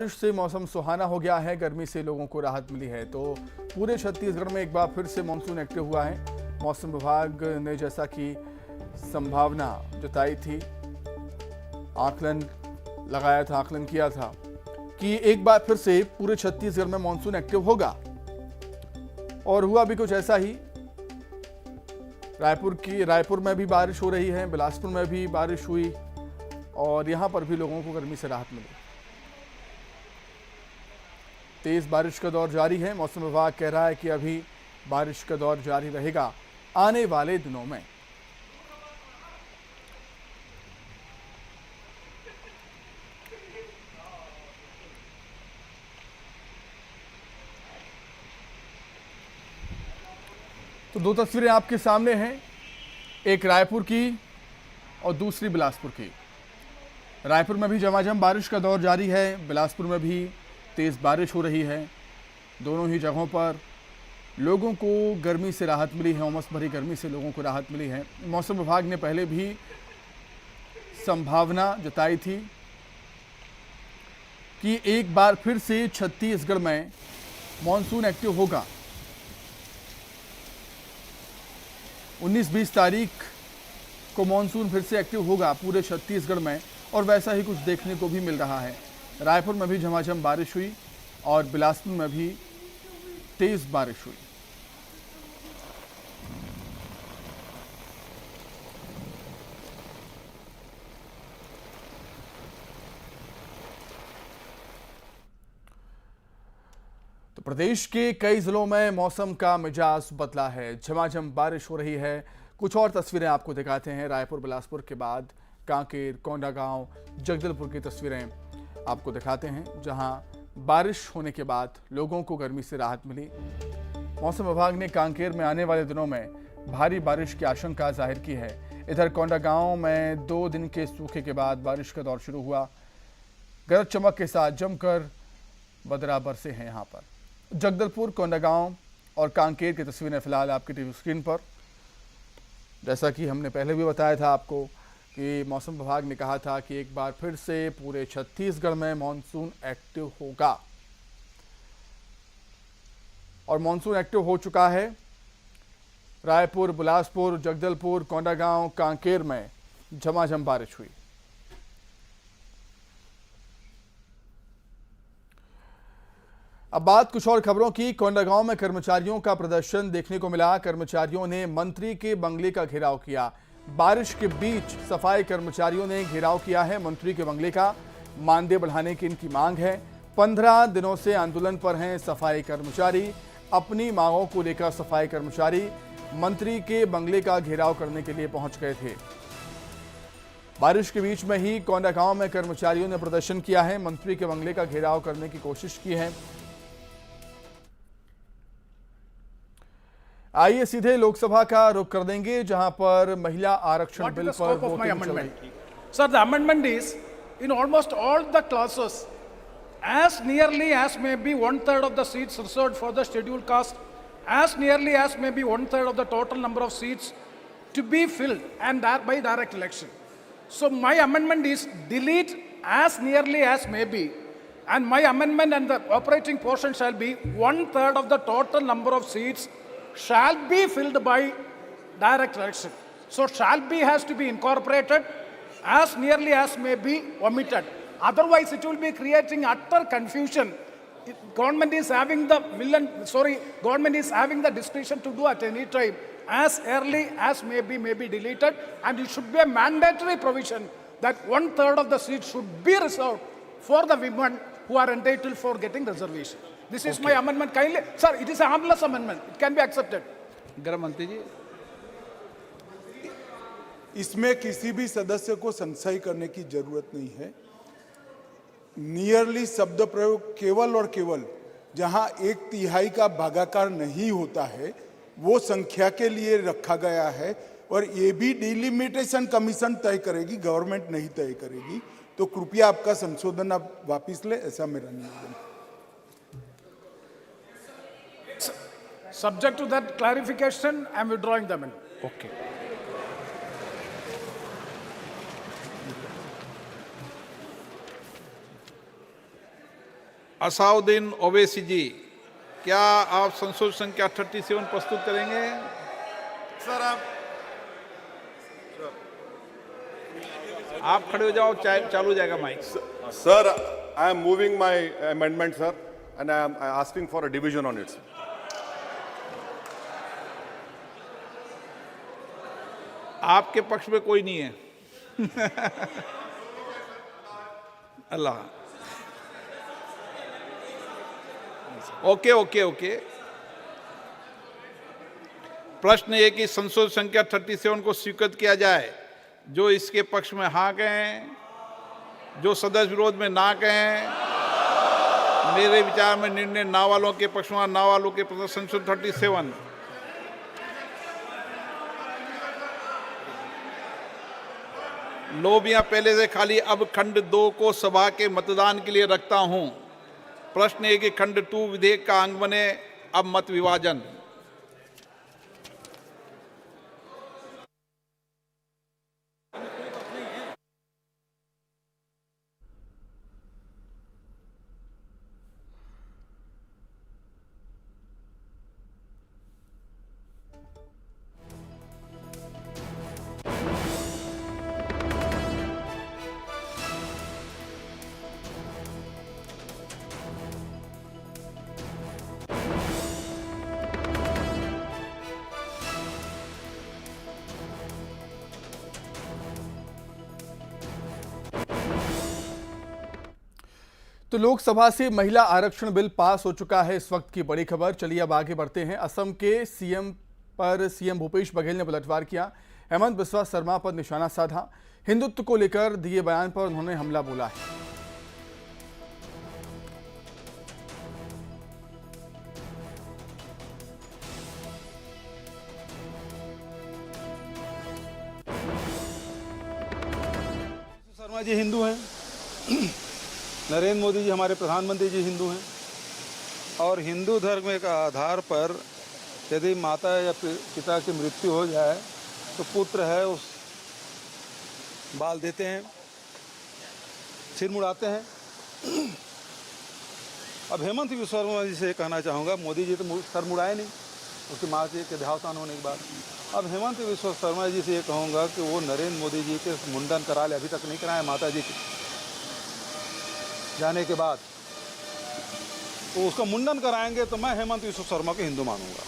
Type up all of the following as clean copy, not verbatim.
बारिश से मौसम सुहाना हो गया है। गर्मी से लोगों को राहत मिली है। तो पूरे छत्तीसगढ़ में एक बार फिर से मानसून एक्टिव हुआ है। मौसम विभाग ने जैसा कि संभावना जताई थी, आकलन लगाया था, आकलन किया था कि एक बार फिर से पूरे छत्तीसगढ़ में मानसून एक्टिव होगा, और हुआ भी कुछ ऐसा ही। रायपुर में भी बारिश हो रही है, बिलासपुर में भी बारिश हुई, और यहां पर भी लोगों को गर्मी से राहत मिली। तेज बारिश का दौर जारी है। मौसम विभाग कह रहा है कि अभी बारिश का दौर जारी रहेगा आने वाले दिनों में। तो दो तस्वीरें आपके सामने हैं, एक रायपुर की और दूसरी बिलासपुर की। रायपुर में भी झमाझम बारिश का दौर जारी है, बिलासपुर में भी तेज़ बारिश हो रही है। दोनों ही जगहों पर लोगों को गर्मी से राहत मिली है, उमस भरी गर्मी से लोगों को राहत मिली है। मौसम विभाग ने पहले भी संभावना जताई थी कि एक बार फिर से छत्तीसगढ़ में मॉनसून एक्टिव होगा। 19-20 तारीख को मॉनसून फिर से एक्टिव होगा पूरे छत्तीसगढ़ में, और वैसा ही कुछ देखने को भी मिल रहा है। रायपुर में भी झमाझम बारिश हुई और बिलासपुर में भी तेज बारिश हुई। तो प्रदेश के कई जिलों में मौसम का मिजाज बदला है, झमाझम बारिश हो रही है। कुछ और तस्वीरें आपको दिखाते हैं। रायपुर बिलासपुर के बाद कांकेर, कोंडागांव, जगदलपुर की तस्वीरें आपको दिखाते हैं, जहां बारिश होने के बाद लोगों को गर्मी से राहत मिली। मौसम विभाग ने कांकेर में आने वाले दिनों में भारी बारिश की आशंका जाहिर की है। इधर कोंडागांव में 2 दिन के सूखे के बाद बारिश का दौर शुरू हुआ। गरज चमक के साथ जमकर बदरा बरसे हैं। यहाँ पर जगदलपुर, कोंडागांव और कांकेर की तस्वीरें फिलहाल आपकी टीवी स्क्रीन पर। जैसा कि हमने पहले भी बताया था आपको कि मौसम विभाग ने कहा था कि एक बार फिर से पूरे छत्तीसगढ़ में मॉनसून एक्टिव होगा, और मॉनसून एक्टिव हो चुका है। रायपुर, बिलासपुर, जगदलपुर, कोंडागांव, कांकेर में झमाझम बारिश हुई। अब बात कुछ और खबरों की। कोंडागांव में कर्मचारियों का प्रदर्शन देखने को मिला। कर्मचारियों ने मंत्री के बंगले का घेराव किया। बारिश के बीच सफाई कर्मचारियों ने घेराव किया है मंत्री के बंगले का। मानदेय बढ़ाने की इनकी मांग है। 15 दिनों से आंदोलन पर हैं सफाई कर्मचारी। अपनी मांगों को लेकर सफाई कर्मचारी मंत्री के बंगले का घेराव करने के लिए पहुंच गए थे। बारिश के बीच में ही कोंडागांव में कर्मचारियों ने प्रदर्शन किया है, मंत्री के बंगले का घेराव करने की कोशिश की है। आइए सीधे लोकसभा का रुख कर देंगे, जहां पर महिला आरक्षण बिल पर वोटिंग चल रही है। Sir, the amendment is in almost all the classes, as nearly as may be 1/3 of the seats reserved for the scheduled caste, as nearly as may be 1/3 of the total number of seats to be filled, and that by direct election. So my amendment is delete as nearly as may be, and my amendment and the operating portion shall be 1/3 of the total number of seats shall be filled by direct election. So shall be has to be incorporated, as nearly as may be omitted. Otherwise it will be creating utter confusion. Government is having the government is having the discretion to do at any time. As early as may be deleted, and it should be a mandatory provision that 1/3 of the seats should be reserved for the women who are entitled for getting reservation. This is my amendment. Kindly, sir, it is a harmless amendment. It can be accepted. गृह मंत्री जी, इसमें किसी भी सदस्य को संशय करने की जरूरत नहीं है। नियरली शब्द प्रयोग केवल और केवल जहां 1/3 का भागाकार नहीं होता है वो संख्या के लिए रखा गया है, और ये भी डिलिमिटेशन कमीशन तय करेगी, गवर्नमेंट नहीं तय करेगी। तो कृपया आपका संशोधन आप वापिस ले, ऐसा मेरा निवेदन है। Subject to that clarification, I am withdrawing the amendment. Okay. Asaduddin Owaisi ji, क्या आप संशोधन संख्या 37 प्रस्तुत करेंगे? सर आप खड़े हो जाओ, चालू हो जाएगा mic. Sir, I am moving my amendment, sir, and I am asking for a division on it. आपके पक्ष में कोई नहीं है। अल्लाह। ओके। प्रश्न ये कि संशोधन संख्या 37 को स्वीकृत किया जाए। जो इसके पक्ष में हाँ कहें, जो सदस्य विरोध में ना कहें। मेरे विचार में निर्णय ना वालों के पक्ष में, ना वालों के पक्ष संशोधन 37। लोबियां पहले से खाली, अब खंड 2 को सभा के मतदान के लिए रखता हूं। प्रश्न है कि खंड 2 विधेयक का अंग बने, अब मत विभाजन। तो लोकसभा से महिला आरक्षण बिल पास हो चुका है, इस वक्त की बड़ी खबर। चलिए अब आगे बढ़ते हैं। असम के सीएम पर सीएम भूपेश बघेल ने पलटवार किया। हेमंत बिस्वा शर्मा पर निशाना साधा। हिंदुत्व को लेकर दिए बयान पर उन्होंने हमला बोला है। शर्मा जी हिंदू हैं, नरेंद्र मोदी जी हमारे प्रधानमंत्री जी हिंदू हैं, और हिंदू धर्म के आधार पर यदि माता या पिता की मृत्यु हो जाए तो पुत्र है उस बाल देते हैं, सिर मुड़ाते हैं। अब हेमंत बिस्वा शर्मा जी से कहना चाहूँगा, मोदी जी तो सर मुड़ाए नहीं उसकी माँ जी के देहावसान होने के बाद। अब हेमंत बिस्वा शर्मा जी से ये कहूँगा कि वो नरेंद्र मोदी जी के मुंडन करा ले, अभी तक नहीं कराए माता जी के जाने के बाद, तो उसका मुंडन कराएंगे तो मैं हेमंत बिस्वा शर्मा को हिंदू मानूंगा।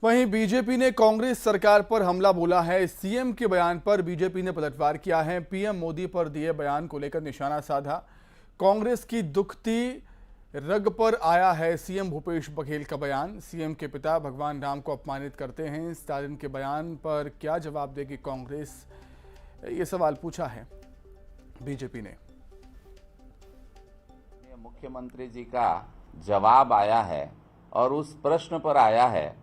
वहीं बीजेपी ने कांग्रेस सरकार पर हमला बोला है। सीएम के बयान पर बीजेपी ने पलटवार किया है। पीएम मोदी पर दिए बयान को लेकर निशाना साधा। कांग्रेस की दुखती रग पर आया है सीएम भूपेश बघेल का बयान। सीएम के पिता भगवान राम को अपमानित करते हैं, स्टालिन के बयान पर क्या जवाब देगी कांग्रेस, ये सवाल पूछा है बीजेपी ने। मुख्यमंत्री जी का जवाब आया है और उस प्रश्न पर आया है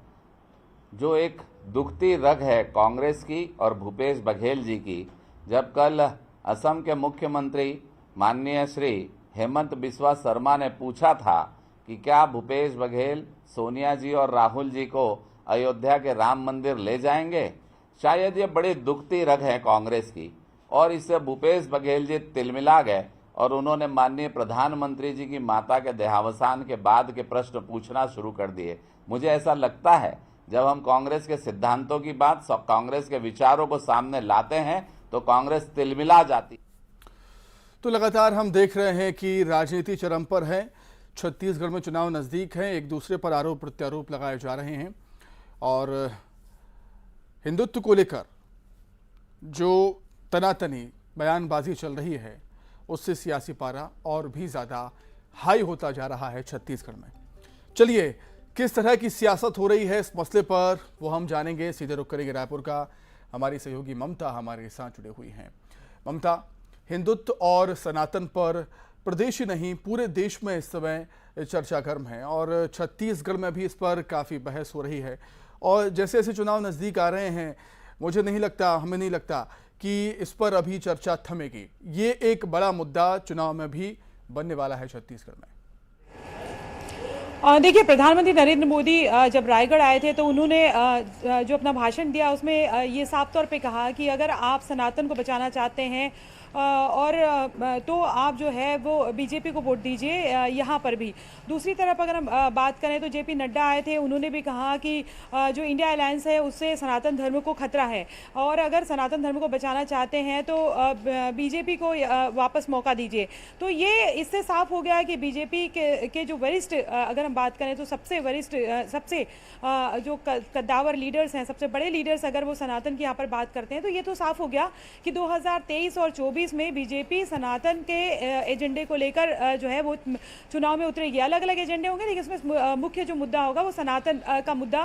जो एक दुखती रग है कांग्रेस की और भूपेश बघेल जी की। जब कल असम के मुख्यमंत्री माननीय श्री हेमंत बिस्वा शर्मा ने पूछा था कि क्या भूपेश बघेल सोनिया जी और राहुल जी को अयोध्या के राम मंदिर ले जाएंगे, शायद ये बड़ी दुखती रग है कांग्रेस की, और इससे भूपेश बघेल जी तिलमिला गए और उन्होंने माननीय प्रधानमंत्री जी की माता के देहावसान के बाद के प्रश्न पूछना शुरू कर दिए। मुझे ऐसा लगता है जब हम कांग्रेस के सिद्धांतों की बात, कांग्रेस के विचारों को सामने लाते हैं तो कांग्रेस तिलमिला जाती। तो लगातार हम देख रहे हैं कि राजनीति चरम पर है। छत्तीसगढ़ में चुनाव नजदीक हैं, एक दूसरे पर आरोप प्रत्यारोप लगाए जा रहे हैं और हिंदुत्व को लेकर जो तनातनी बयानबाजी चल रही है उससे सियासी पारा और भी ज़्यादा हाई होता जा रहा है छत्तीसगढ़ में। चलिए किस तरह की सियासत हो रही है इस मसले पर वो हम जानेंगे। सीधे रुख करेंगे रायपुर का। हमारी सहयोगी ममता हमारे साथ जुड़े हुई हैं। ममता, हिंदुत्व और सनातन पर प्रदेश ही नहीं पूरे देश में इस समय चर्चा गर्म है और छत्तीसगढ़ में भी इस पर काफ़ी बहस हो रही है और जैसे जैसे चुनाव नज़दीक आ रहे हैं हमें नहीं लगता कि इस पर अभी चर्चा थमेगी। ये एक बड़ा मुद्दा चुनाव में भी बनने वाला है छत्तीसगढ़ में। देखिए, प्रधानमंत्री नरेंद्र मोदी जब रायगढ़ आए थे तो उन्होंने जो अपना भाषण दिया उसमें ये साफ तौर पे कहा कि अगर आप सनातन को बचाना चाहते हैं और तो आप जो है वो बीजेपी को वोट दीजिए यहाँ पर भी। दूसरी तरफ अगर हम बात करें तो जेपी नड्डा आए थे, उन्होंने भी कहा कि जो इंडिया अलायंस है उससे सनातन धर्म को खतरा है और अगर सनातन धर्म को बचाना चाहते हैं तो बीजेपी को वापस मौका दीजिए। तो ये इससे साफ हो गया है कि बीजेपी के जो वरिष्ठ, अगर हम बात करें तो सबसे वरिष्ठ, सबसे जो कद्दावर लीडर्स हैं, सबसे बड़े लीडर्स अगर वो सनातन की यहाँ पर बात करते हैं तो ये तो साफ हो गया कि 2023 और 24 में बीजेपी सनातन के एजेंडे को लेकर जो है वो चुनाव में उतरेगी। अलग अलग एजेंडे होंगे लेकिन इसमें मुख्य जो मुद्दा होगा वो सनातन का मुद्दा,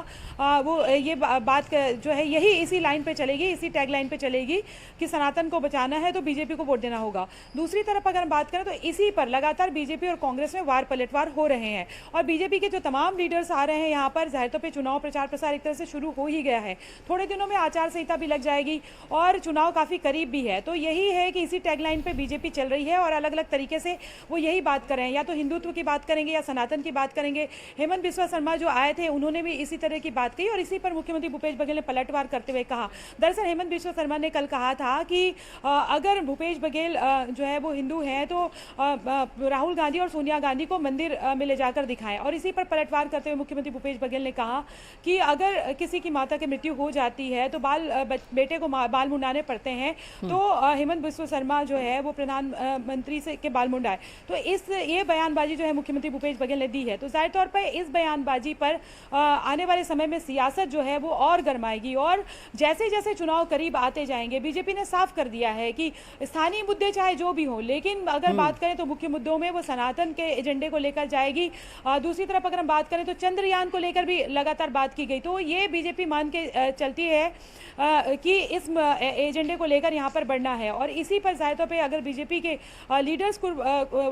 वो ये बात जो है यही इसी लाइन पे चलेगी, इसी टैग लाइन पे चलेगी कि सनातन को बचाना है तो बीजेपी को वोट देना होगा। दूसरी तरफ अगर हम बात करें तो इसी पर लगातार बीजेपी और कांग्रेस में वार पलटवार हो रहे हैं और बीजेपी के जो तमाम लीडर्स आ रहे हैं यहाँ पर, जाहिर तौर पर चुनाव प्रचार प्रसार एक तरह से शुरू हो ही गया है। थोड़े दिनों में आचार संहिता भी लग जाएगी और चुनाव काफ़ी करीब भी है। तो यही है कि इसी टैगलाइन पे बीजेपी चल रही है और अलग अलग तरीके से वो यही बात कर रहे हैं, या तो हिंदुत्व की बात करेंगे या सनातन की बात करेंगे। हेमंत बिस्वा शर्मा जो आए थे उन्होंने भी इसी तरह की बात कही और इसी पर मुख्यमंत्री भूपेश बघेल ने पलटवार करते हुए कहा। दरअसल हेमंत बिस्वा शर्मा ने कल कहा था कि अगर भूपेश बघेल जो है वो हिंदू हैं तो राहुल गांधी और सोनिया गांधी को मंदिर में ले जाकर दिखाएं। और इसी पर पलटवार करते हुए मुख्यमंत्री भूपेश बघेल ने कहा कि अगर किसी की माता की मृत्यु हो जाती है तो बेटे को बाल मुंडाने पड़ते हैं, तो हेमंत बिस्वा शर्मा जो है वो प्रधानमंत्री से के बाल मुंडाए। तो ये बयानबाजी जो है मुख्यमंत्री भूपेश बघेल ने दी है। तो जाहिर तौर पर इस बयानबाजी पर आने वाले समय में सियासत जो है वो और गरमाएगी और जैसे जैसे चुनाव करीब आते जाएंगे, बीजेपी ने साफ कर दिया है कि स्थानीय मुद्दे चाहे जो भी हो, लेकिन अगर बात करें तो मुख्य मुद्दों में वो सनातन के एजेंडे को लेकर जाएगी। दूसरी तरफ अगर हम बात करें तो चंद्रयान को लेकर भी लगातार बात की गई। तो ये बीजेपी मान के चलती है कि इस एजेंडे को लेकर यहाँ पर बढ़ना है और इसी पर जाहिर तौर पे अगर बीजेपी के लीडर्स को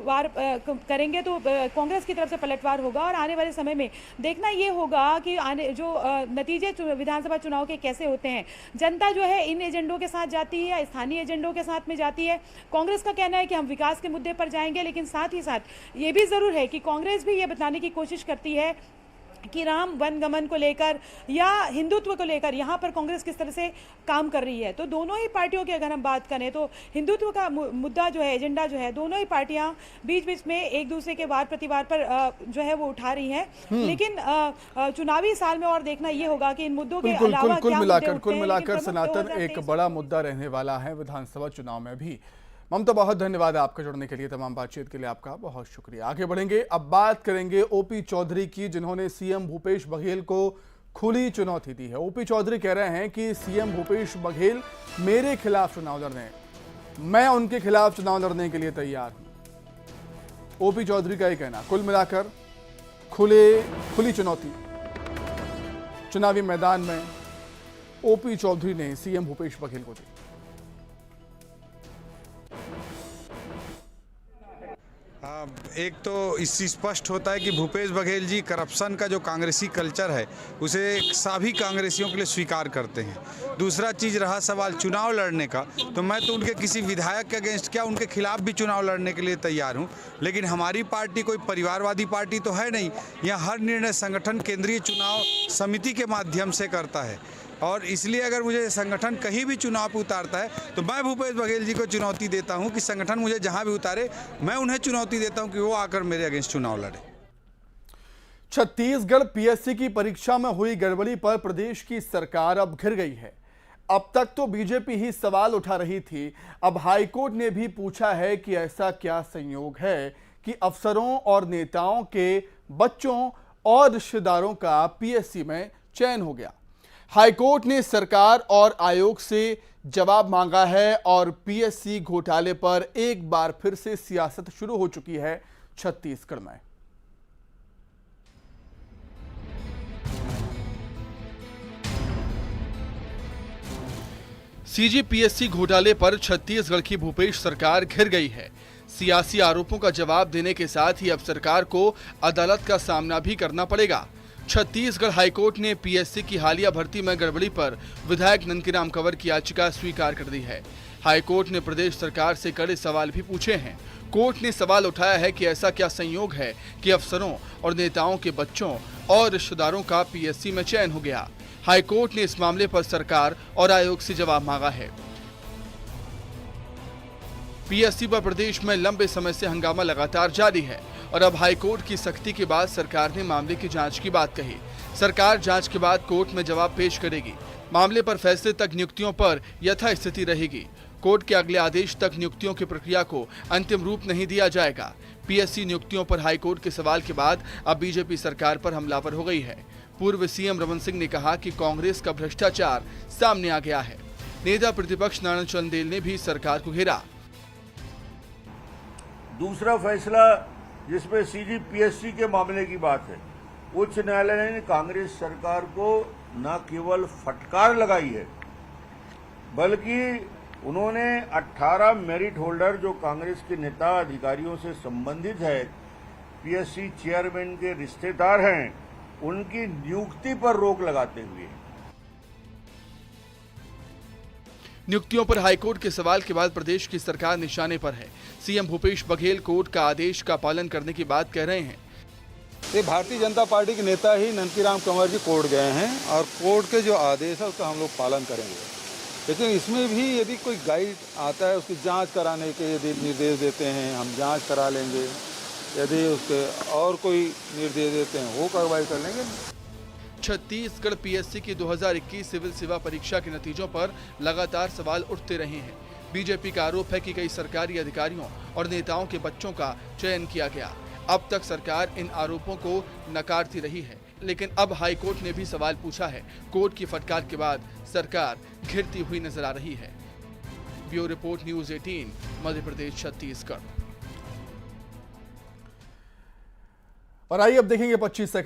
वार करेंगे तो कांग्रेस की तरफ से पलटवार होगा और आने वाले समय में देखना ये होगा कि जो नतीजे विधानसभा चुनाव के कैसे होते हैं। जनता जो है इन एजेंडों के साथ जाती है या स्थानीय एजेंडों के साथ में जाती है। कांग्रेस का कहना है कि हम विकास के मुद्दे पर जाएंगे, लेकिन साथ ही साथ ये भी ज़रूर है कि कांग्रेस भी ये बताने की कोशिश करती है कि राम वनगमन को लेकर या हिंदुत्व को लेकर यहाँ पर कांग्रेस किस तरह से काम कर रही है। तो दोनों ही पार्टियों की अगर हम बात करें तो हिंदुत्व का मुद्दा जो है, एजेंडा जो है, दोनों ही पार्टियां बीच बीच में एक दूसरे के वार प्रतिवार पर जो है वो उठा रही हैं। लेकिन चुनावी साल में और देखना ये होगा कि इन मुद्दों के अलावा कुल मिलाकर सनातन एक बड़ा मुद्दा रहने वाला है विधानसभा चुनाव में भी। ममता, बहुत धन्यवाद आपका जुड़ने के लिए, तमाम बातचीत के लिए आपका बहुत शुक्रिया। आगे बढ़ेंगे, अब बात करेंगे ओपी चौधरी की, जिन्होंने सीएम भूपेश बघेल को खुली चुनौती दी है। ओपी चौधरी कह रहे हैं कि सीएम भूपेश बघेल मेरे खिलाफ चुनाव लड़ रहे हैं, मैं उनके खिलाफ चुनाव लड़ने के लिए तैयार हूं। ओपी चौधरी का ये कहना। कुल मिलाकर खुली चुनौती चुनावी मैदान में ओपी चौधरी ने सीएम भूपेश बघेल को दी। एक तो इससे स्पष्ट होता है कि भूपेश बघेल जी करप्शन का जो कांग्रेसी कल्चर है उसे सभी कांग्रेसियों के लिए स्वीकार करते हैं। दूसरा चीज़ रहा सवाल चुनाव लड़ने का, तो मैं तो उनके किसी विधायक के अगेंस्ट क्या उनके खिलाफ भी चुनाव लड़ने के लिए तैयार हूं। लेकिन हमारी पार्टी कोई परिवारवादी पार्टी तो है नहीं। यहाँ हर निर्णय संगठन केंद्रीय चुनाव समिति के माध्यम से करता है और इसलिए अगर मुझे संगठन कहीं भी चुनाव पे उतारता है तो मैं भूपेश बघेल जी को चुनौती देता हूं कि संगठन मुझे जहां भी उतारे मैं उन्हें चुनौती देता हूं कि वो आकर मेरे अगेंस्ट चुनाव लड़े। छत्तीसगढ़ पीएससी की परीक्षा में हुई गड़बड़ी पर प्रदेश की सरकार अब घिर गई है। अब तक तो बीजेपी ही सवाल उठा रही थी, अब हाईकोर्ट ने भी पूछा है कि ऐसा क्या संयोग है कि अफसरों और नेताओं के बच्चों और रिश्तेदारों का पीएससी में चयन हो गया। हाईकोर्ट ने सरकार और आयोग से जवाब मांगा है और पीएससी घोटाले पर एक बार फिर से सियासत शुरू हो चुकी है छत्तीसगढ़ में। सीजीपीएससी घोटाले पर छत्तीसगढ़ की भूपेश सरकार घिर गई है। सियासी आरोपों का जवाब देने के साथ ही अब सरकार को अदालत का सामना भी करना पड़ेगा। छत्तीसगढ़ हाईकोर्ट ने पीएससी की हालिया भर्ती में गड़बड़ी पर विधायक नंदकीराम कंवर की याचिका स्वीकार कर दी है। हाईकोर्ट ने प्रदेश सरकार से कड़े सवाल भी पूछे हैं। कोर्ट ने सवाल उठाया है कि ऐसा क्या संयोग है कि अफसरों और नेताओं के बच्चों और रिश्तेदारों का पीएससी में चयन हो गया। हाईकोर्ट ने इस मामले पर सरकार और आयोग से जवाब मांगा है। पीएससी पर प्रदेश में लंबे समय से हंगामा लगातार जारी है और अब हाईकोर्ट की सख्ती के बाद सरकार ने मामले की जांच की बात कही। सरकार जांच के बाद कोर्ट में जवाब पेश करेगी। मामले पर फैसले तक नियुक्तियों पर यथास्थिति रहेगी। कोर्ट के अगले आदेश तक नियुक्तियों की प्रक्रिया को अंतिम रूप नहीं दिया जाएगा। पीएससी नियुक्तियों पर हाईकोर्ट के सवाल के बाद अब बीजेपी सरकार पर हमलावर हो गई है। पूर्व सीएम रमन सिंह ने कहा कि कांग्रेस का भ्रष्टाचार सामने आ गया है। नेता प्रतिपक्ष नारायण चंदेल ने भी सरकार को घेरा। दूसरा फैसला जिसमें सीधी पीएससी के मामले की बात है, उच्च न्यायालय ने कांग्रेस सरकार को न केवल फटकार लगाई है बल्कि उन्होंने 18 मेरिट होल्डर जो कांग्रेस के नेता अधिकारियों से संबंधित है, पीएससी चेयरमैन के रिश्तेदार हैं, उनकी नियुक्ति पर रोक लगाते हुए नियुक्तियों पर हाईकोर्ट के सवाल के बाद प्रदेश की सरकार निशाने पर है। सीएम भूपेश बघेल कोर्ट का आदेश का पालन करने की बात कह रहे हैं। ये भारतीय जनता पार्टी के नेता ही ननकीराम कंवर जी कोर्ट गए हैं और कोर्ट के जो आदेश है उसका हम लोग पालन करेंगे। लेकिन इसमें भी यदि कोई गाइड आता है, उसकी जांच कराने के यदि निर्देश देते हैं, हम जांच करा लेंगे। यदि उसके और कोई निर्देश देते हैं वो कार्रवाई कर लेंगे। छत्तीसगढ़ पीएससी की 2021 सिविल सेवा परीक्षा के नतीजों पर लगातार सवाल उठते रहे हैं। बीजेपी का आरोप है कि कई सरकारी अधिकारियों और नेताओं के बच्चों का चयन किया गया। अब तक सरकार इन आरोपों को नकारती रही है, लेकिन अब हाईकोर्ट ने भी सवाल पूछा है। कोर्ट की फटकार के बाद सरकार घिरती हुई नजर आ रही है। Bureau report news 18 Madhya Pradesh Chhattisgarh. और आइए अब देखेंगे 25 सेकंड